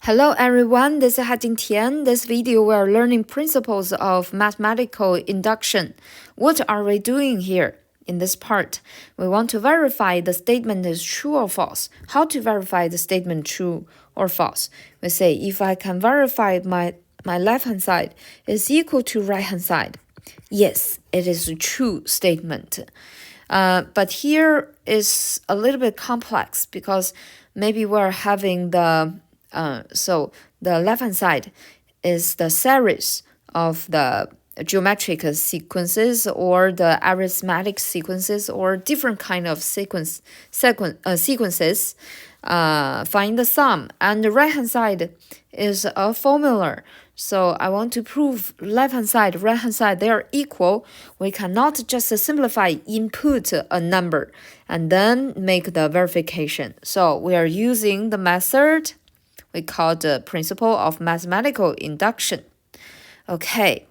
Hello everyone, this is Hajing Tian. This video we are learning principles of mathematical induction. What are we doing here? In this part, we want to verify the statement is true or false. How to verify the statement true or false? We say if I can verify my left hand side is equal to right hand side. Yes, it is a true statement. But here is a little bit complex because maybe we're having so the left-hand side is the series of the geometric sequences or the arithmetic sequences or different kind of sequences. Find the sum, and the right-hand side is a formula. So I want to prove left-hand side, right-hand side, they are equal. We cannot just simplify input a number and then make the verification. So we are using the method we call the principle of mathematical induction. Okay.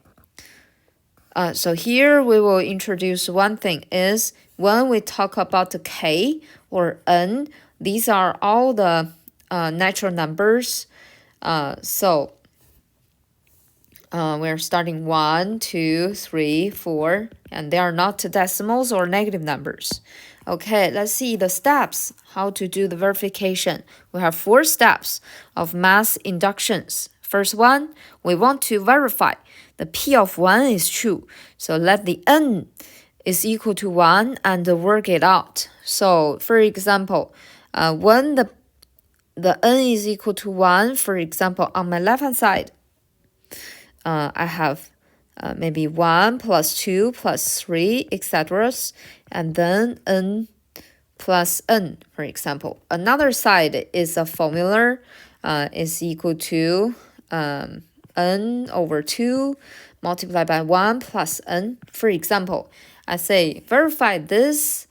So here we will introduce one thing is when we talk about the k or n, these are all the natural numbers. So we're starting 1, 2, 3, 4, and they are not decimals or negative numbers. Okay, let's see the steps, how to do the verification. We have 4 steps of math inductions. First one, we want to verify the p of 1 is true. So let the n is equal to 1 and work it out. So for example, when the n is equal to 1, for example, on my left-hand side, I have maybe 1 plus 2 plus 3, etc. And then n plus n, for example. Another side is a formula is equal to n over 2 multiplied by 1 plus n. For example, I say verify this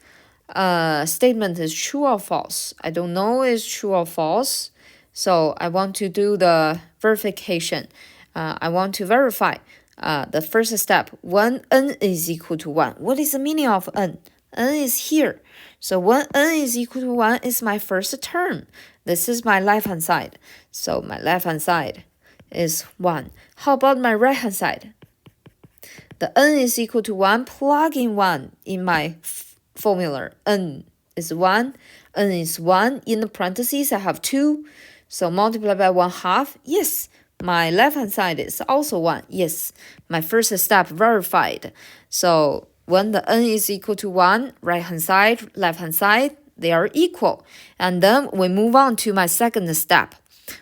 statement is true or false. I don't know is true or false. So I want to do the verification. I want to verify the first step when n is equal to 1. What is the meaning of n? N is here. So when n is equal to 1 is my first term. This is my left-hand side. So my left-hand side is 1. How about my right-hand side? The n is equal to 1, plug in 1 in my formula. N is 1. N is 1. In the parentheses, I have 2. So multiply by 1/2. Yes. My left-hand side is also 1. Yes, my first step verified. So when the n is equal to 1, right-hand side, left-hand side, they are equal. And then we move on to my second step.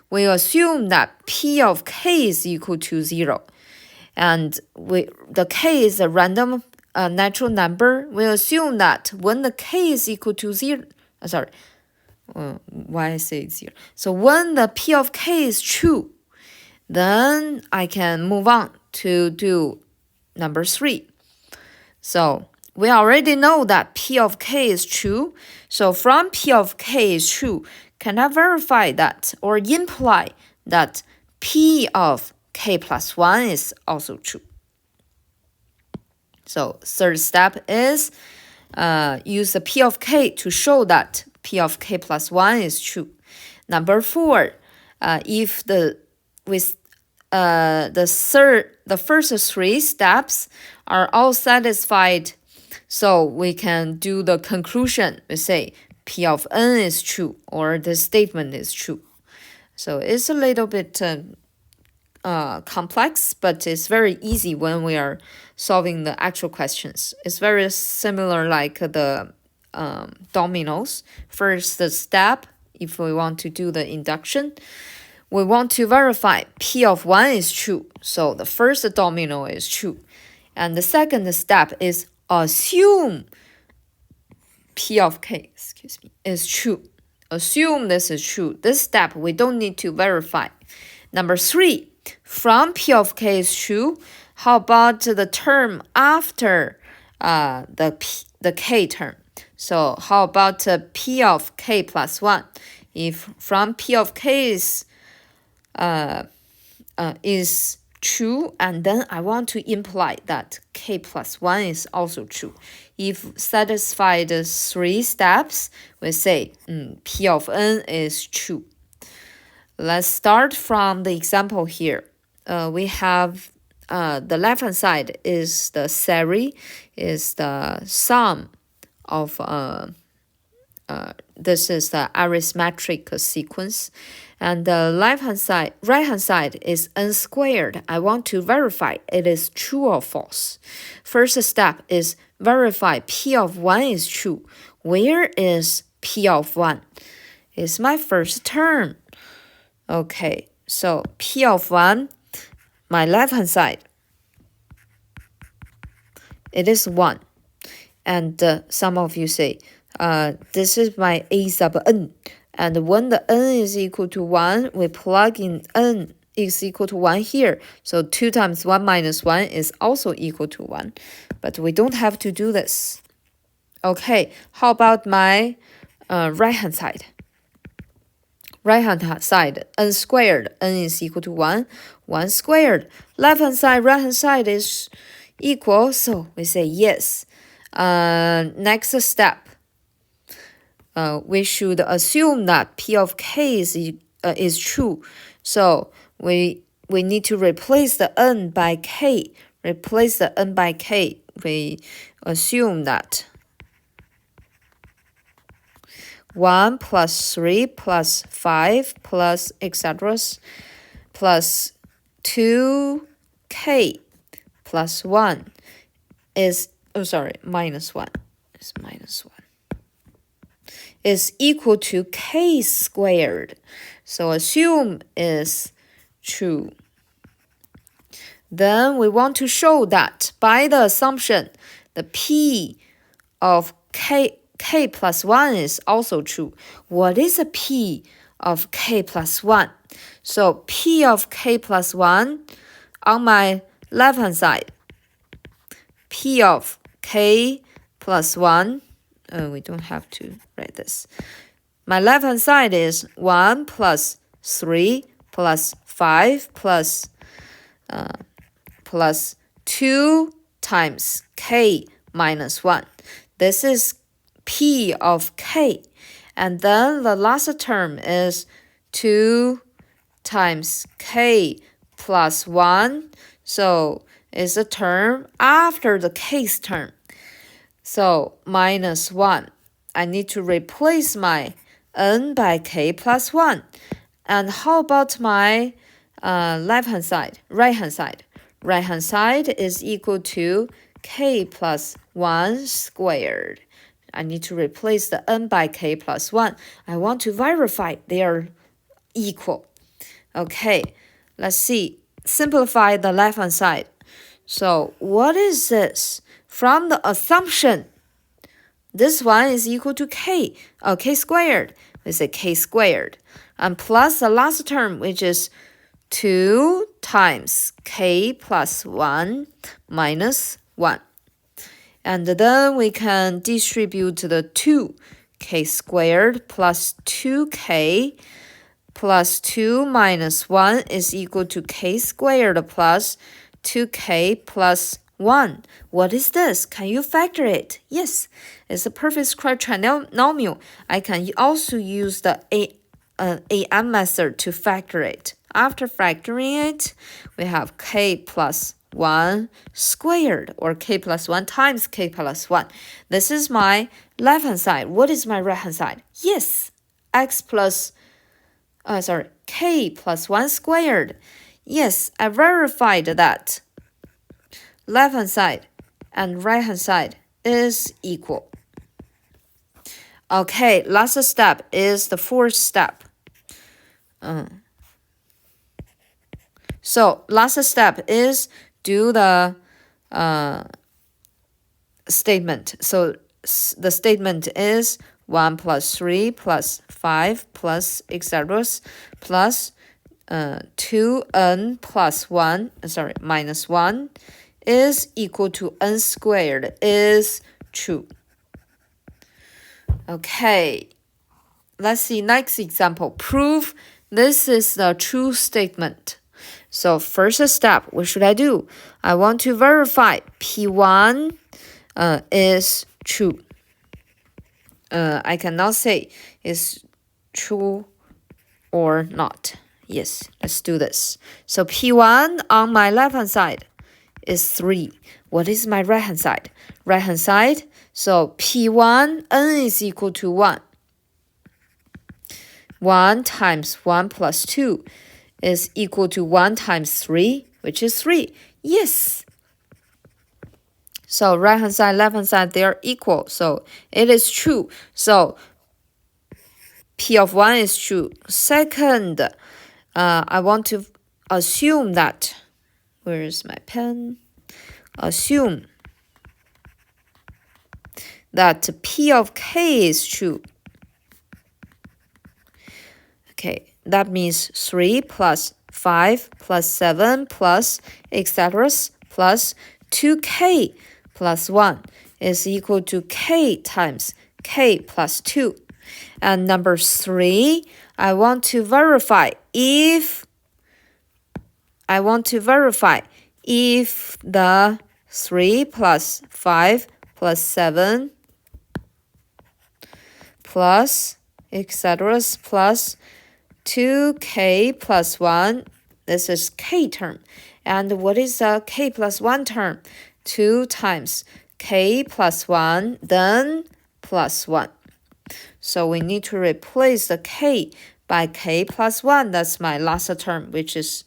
We assume that p of k is equal to 0. And the k is a random natural number. We assume that when the k is equal to 0, why I say 0? So when the p of k is true, then I can move on to do number 3. So we already know that p of k is true. So from p of k is true, can I verify that or imply that p of k plus 1 is also true? So third step is use the p of k to show that p of k plus 1 is true. Number 4, if the first 3 steps are all satisfied, so we can do the conclusion. We say p of n is true or the statement is true. So it's a little bit complex, but it's very easy when we are solving the actual questions. It's very similar like the dominoes. First step, if we want to do the induction, we want to verify p of 1 is true. So the first domino is true. And the second step is assume p of k, is true. Assume this is true. This step we don't need to verify. Number 3, from p of k is true, how about the term after the k term? So how about p of k plus 1? If from p of k is true, and then I want to imply that k plus 1 is also true. If satisfied 3 steps, we say p of n is true. Let's start from the example here. We have the left-hand side is the series, is the sum of this is the arithmetic sequence, and the right-hand side is n squared. I want to verify it is true or false. First step is verify p of 1 is true. Where is p of 1? It's my first term. Okay, so p of 1, my left-hand side, it is 1. And some of you say, this is my a sub n. And when the n is equal to 1, we plug in n is equal to 1 here. So 2 times 1 minus 1 is also equal to 1. But we don't have to do this. Okay, how about my right-hand side? Right-hand side, n squared, n is equal to 1, 1 squared. Left-hand side, right-hand side is equal, so we say yes. Next step, we should assume that p of k is true. So we need to replace the n by k. Replace the n by k. We assume that 1 plus 3 plus 5 plus etc. plus 2k plus 1 is, minus 1 is minus 1 is equal to k squared. So assume is true. Then we want to show that by the assumption, the p of k plus 1 is also true. What is a p of k plus 1? So p of k plus 1 on my left-hand side, p of k plus 1, we don't have to write this. My left-hand side is 1 plus 3 plus 5 plus 2 times k minus 1. This is p of k. And then the last term is 2 times k plus 1. So it's a term after the k's term. So minus 1. I need to replace my n by k plus 1. And how about my left-hand side, right-hand side? Right-hand side is equal to k plus 1 squared. I need to replace the n by k plus 1. I want to verify they are equal. Okay, let's see. Simplify the left-hand side. So what is this? From the assumption, this one is equal to k squared. We say k squared. And plus the last term, which is 2 times k plus 1 minus 1. And then we can distribute the 2. K squared plus 2k plus 2 minus 1 is equal to k squared plus 2k plus 1. What is this? Can you factor it? Yes, it's a perfect square trinomial. I can also use the AM method to factor it. After factoring it, we have k plus 1 squared, or k plus 1 times k plus 1. This is my left-hand side. What is my right-hand side? Yes, k plus 1 squared. Yes, I verified that left-hand side and right-hand side is equal. Okay, last step is the fourth step. So last step is do the statement. So the statement is 1 plus 3 plus 5 plus etc. plus 2n plus 1, minus 1 is equal to n squared is true. Okay, let's see next example. Prove this is the true statement. So first step, what should I do? I want to verify P1 is true. I cannot say is true or not. Yes, let's do this. So P1 on my left-hand side is 3. What is my right-hand side? Right-hand side, so P1, n is equal to 1. 1 times 1 plus 2 is equal to 1 times 3, which is 3. Yes. So right-hand side, left-hand side, they are equal. So it is true. So P of 1 is true. Second, I want to assume that, where is my pen? Assume that P of K is true. Okay, that means 3 plus 5 plus 7 plus etc. plus 2k plus 1 is equal to k times k plus 2. And number 3, I want to verify if the 3 plus 5 plus 7 plus etc. plus 2k plus 1, this is k term. And what is the k plus 1 term? 2 times k plus 1, then plus 1. So we need to replace the k by k plus 1. That's my last term, which is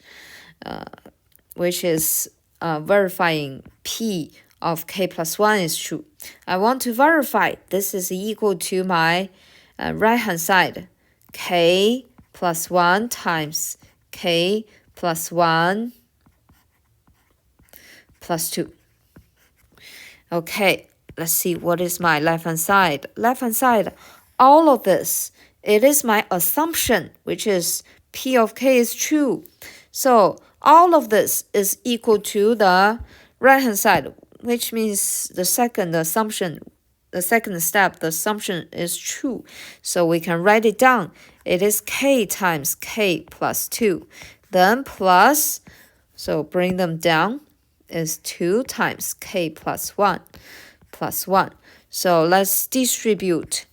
verifying P of k plus 1 is true. I want to verify this is equal to my right-hand side, k plus 1 times k plus 1 plus 2. Okay, let's see what is my left-hand side. Left-hand side, all of this, it is my assumption, which is P of k is true. So all of this is equal to the right-hand side, which means the second step, the assumption is true. So we can write it down. It is k times k plus 2. Then plus, so bring them down, is 2 times k plus 1 plus 1. So let's distribute.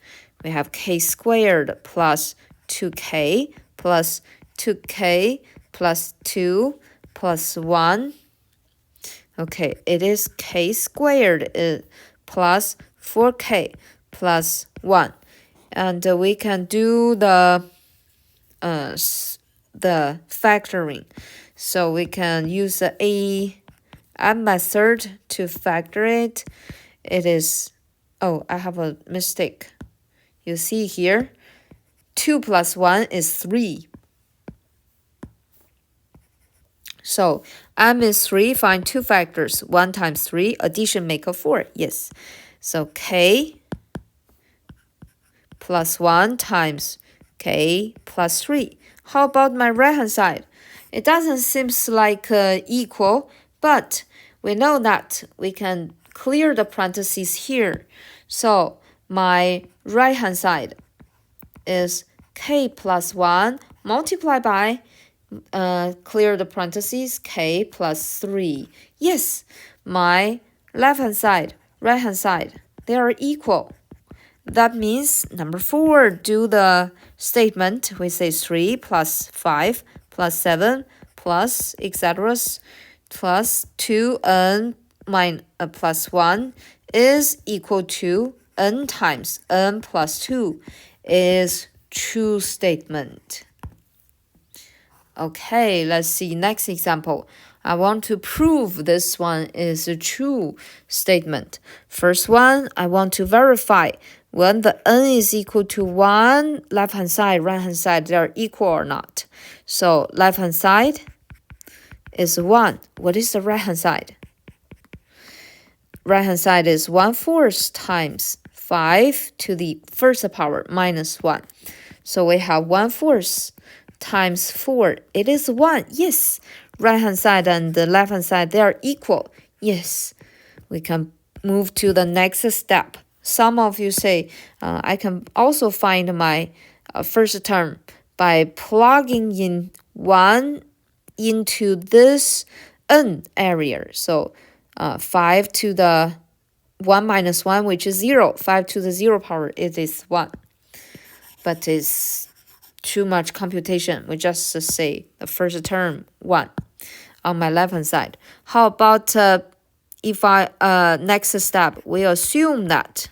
We have k squared plus 2k plus 2k plus 2 plus 1. Okay, it is k squared plus 4k plus 1. And we can do the factoring. So we can use the AM method to factor it. It is, oh, I have a mistake. You see here, 2 plus 1 is 3. So M is 3, find two factors. 1 times 3, addition make a 4. Yes. So k plus 1 times k plus 3. How about my right-hand side? It doesn't seem like equal, but we know that we can clear the parentheses here. So my right-hand side is k plus 1 multiplied by, clear the parentheses, k plus 3. Yes, my left-hand side, right-hand side, they are equal. That means number 4, do the statement. We say 3 plus 5 plus 7 plus etc. plus 2n plus 1 is equal to n times n plus 2 is true statement. Okay, let's see next example. I want to prove this one is a true statement. First one, I want to verify when the n is equal to 1, left-hand side, right-hand side, they are equal or not. So left-hand side is 1. What is the right-hand side? Right-hand side is 1/4 times 5 to the first power minus 1. So we have 1/4 times 4. It is 1. Yes. Right-hand side and the left-hand side, they are equal. Yes. We can move to the next step. Some of you say, I can also find my first term by plugging in 1 into this n area. So 5 to the 1 minus 1, which is 0. 5 to the 0 power, it is 1. But it's too much computation. We just say the first term 1 on my left-hand side. How about if next step, we assume that.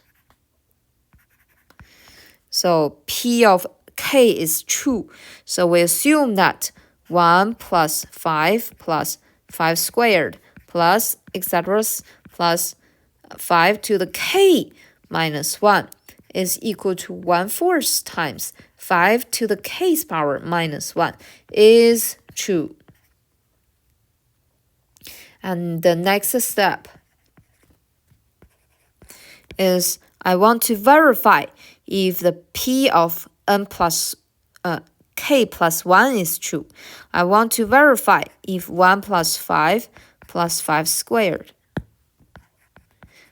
So P of K is true. So we assume that 1 plus 5 plus 5 squared plus etc. plus 5 to the K minus 1 is equal to 1/4 times 5 to the K's power minus 1 is true. And the next step is I want to verify if the P of n plus K plus 1 is true. I want to verify if 1 plus 5 plus 5 squared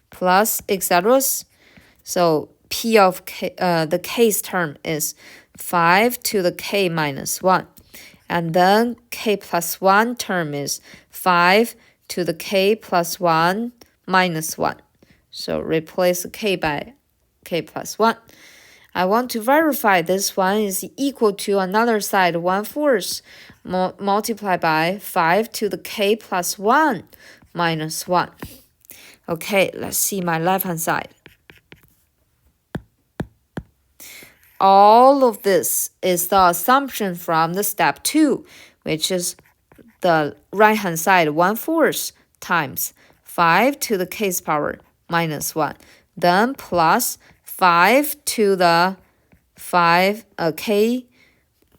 plus etc. So P of K, the K's term is 5 to the K minus 1. And then K plus 1 term is 5 to the K plus 1 minus 1. So replace K by K plus 1. I want to verify this one is equal to another side 1/4 multiplied by 5 to the K plus 1 minus 1. Okay, let's see my left-hand side. All of this is the assumption from the step 2, which is the right-hand side 1/4 times 5 to the K's power minus 1. Then plus 5 to the K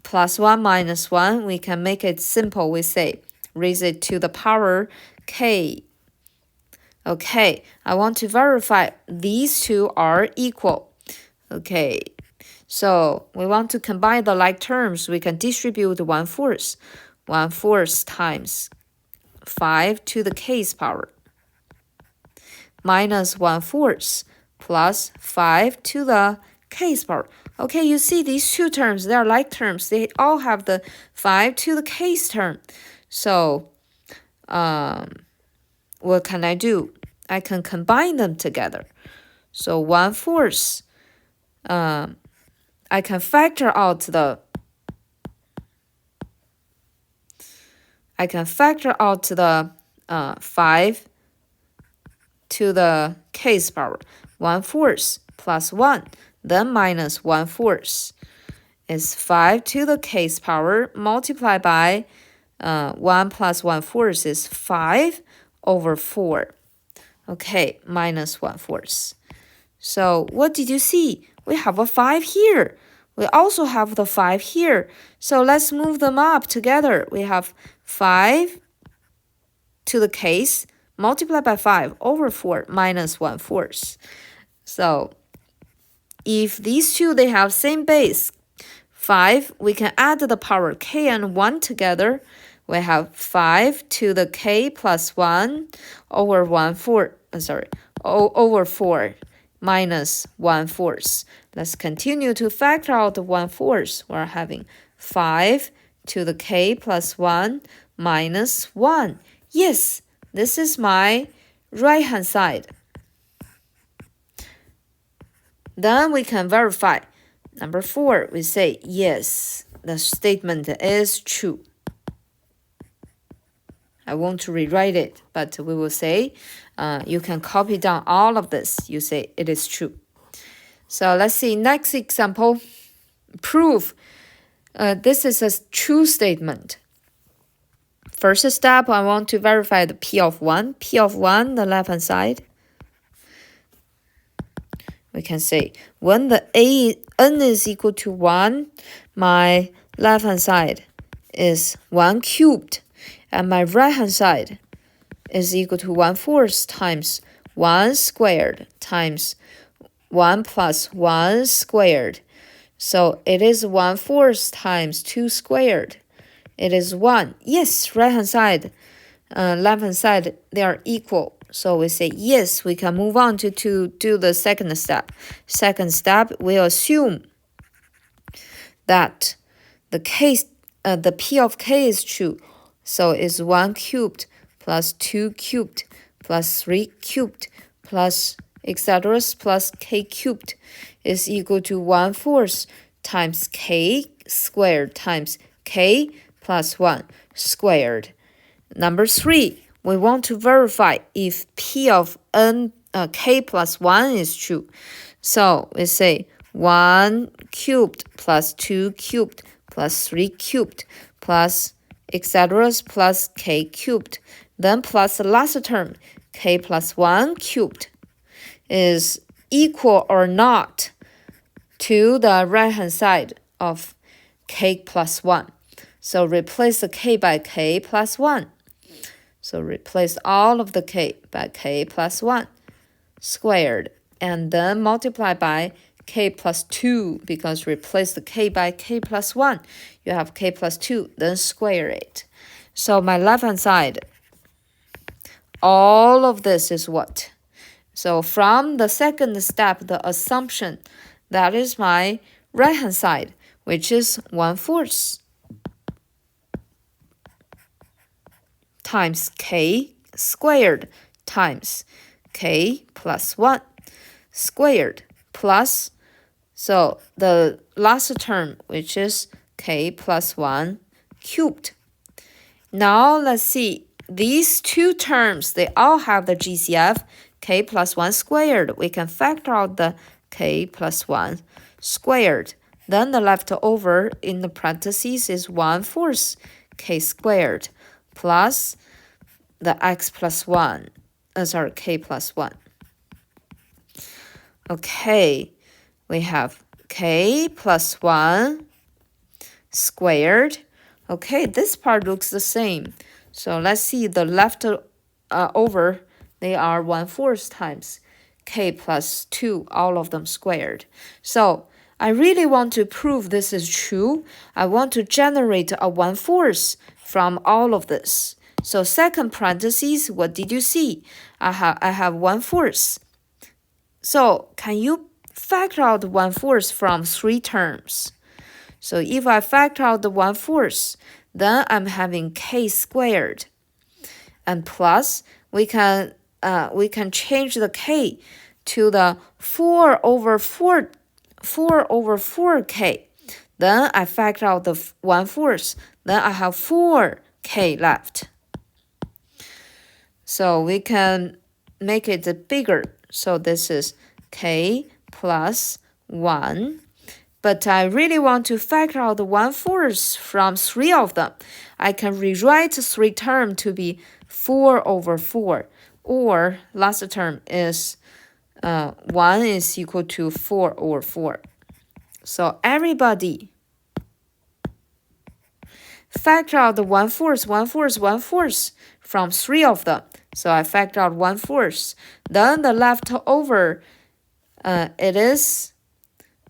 plus 1 minus 1. We can make it simple. We say raise it to the power K. Okay, I want to verify these two are equal. Okay, so we want to combine the like terms. We can distribute 1/4. 1/4 times 5 to the K's power minus 1/4 plus 5 to the K's power. Okay, you see these two terms, they are like terms. They all have the 5 to the K's term. So what can I do? I can combine them together. So 1/4, I can factor out the 5 to the K's power. 1/4 plus 1, then minus 1/4 is 5 to the K's power multiplied by 1 plus 1/4 is 5/4. Okay, minus 1/4. So what did you see? We have a 5 here. We also have the 5 here. So let's move them up together. We have 5 to the K's multiplied by 5/4 minus 1/4. So if these two, they have same base, 5, we can add the power K and 1 together. We have 5 to the K plus 1 over 4 minus 1/4. Let's continue to factor out the 1/4. We're having 5 to the K plus 1 minus 1. Yes, this is my right-hand side. Then we can verify. Number 4, we say, yes, the statement is true. I won't rewrite it, but we will say, you can copy down all of this. You say it is true. So let's see, next example. Proof. This is a true statement. First step, I want to verify the P of 1. P of 1, the left-hand side. We can say, when the n is equal to 1, my left-hand side is 1 cubed. And my right-hand side is equal to 1/4 times 1 squared times 1 plus 1 squared. So it is 1/4 times 2 squared. It is 1. Yes, right-hand side, left-hand side, they are equal. So we say, yes, we can move on to do the second step. Second step, we assume that the P of K is true. So it's 1 cubed plus 2 cubed plus 3 cubed plus etc. plus K cubed is equal to 1/4 times k squared times k plus 1 squared. Number 3, we want to verify if p of k plus 1 is true. So we say 1 cubed plus 2 cubed plus 3 cubed plus etc. plus k cubed. Then plus the last term, k plus 1 cubed is equal or not to the right-hand side of k plus 1. So replace the k by k plus 1. So replace all of the k by k plus 1 squared. And then multiply by k plus 2 because replace the k by k plus 1. You have k plus 2, then square it. So my left-hand side, all of this is what? So from the second step, the assumption, that is my right-hand side, which is 1/4 times k squared times k plus 1 squared plus, so the last term, which is k plus 1 cubed. Now let's see, these two terms, they all have the GCF, k plus 1 squared. We can factor out the k plus 1 squared. Then the leftover in the parentheses is 1/4 k squared plus the x plus 1, k plus 1. Okay, we have k plus 1 squared. Okay, this part looks the same. So let's see the over, they are 1/4 times k plus 2, all of them squared. So I really want to prove this is true. I want to generate a 1/4 from all of this. So second parentheses, what did you see? I have 1/4. So can you factor out 1/4 from 3 terms? So if I factor out the 1/4, then I'm having k squared. And plus, we can change the k to the 4/4k. Then I factor out the 1/4. Then I have 4k left. So we can make it bigger. So this is k plus 1. But I really want to factor out the 1/4 from 3 of them. I can rewrite 3 term to be 4/4. Or last term is 1 is equal to 4/4. So everybody factor out the 1/4, 1/4, 1/4 from 3 of them. So I factor out 1/4. Then the leftover, it is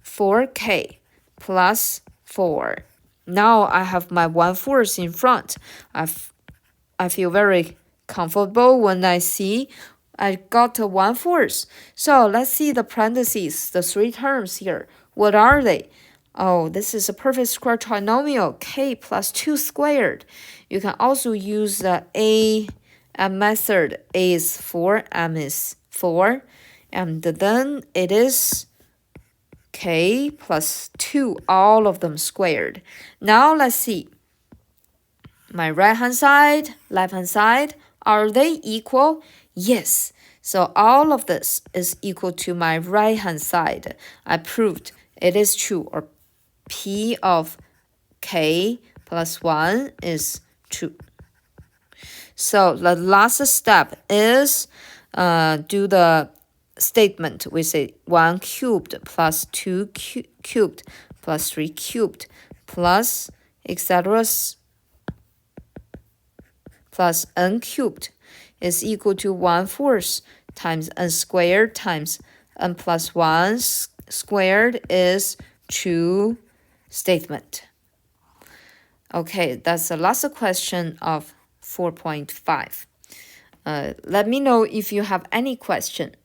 4k plus 4. Now I have my 1/4 in front. I feel very comfortable when I see I got a 1/4. So let's see the parentheses, the 3 terms here. What are they? Oh, this is a perfect square trinomial, k plus 2 squared. You can also use the AM method. A is 4, M is 4. And then it is k plus 2, all of them squared. Now let's see. My right-hand side, left-hand side, are they equal? Yes. So all of this is equal to my right-hand side. I proved it is true, or P of k plus 1 is true. So the last step is do the statement. We say 1 cubed plus 2 cubed plus 3 cubed plus etc. plus n cubed is equal to 1/4 times n squared times n plus 1 squared is true statement. Okay, that's the last question of 4.5. Let me know if you have any question.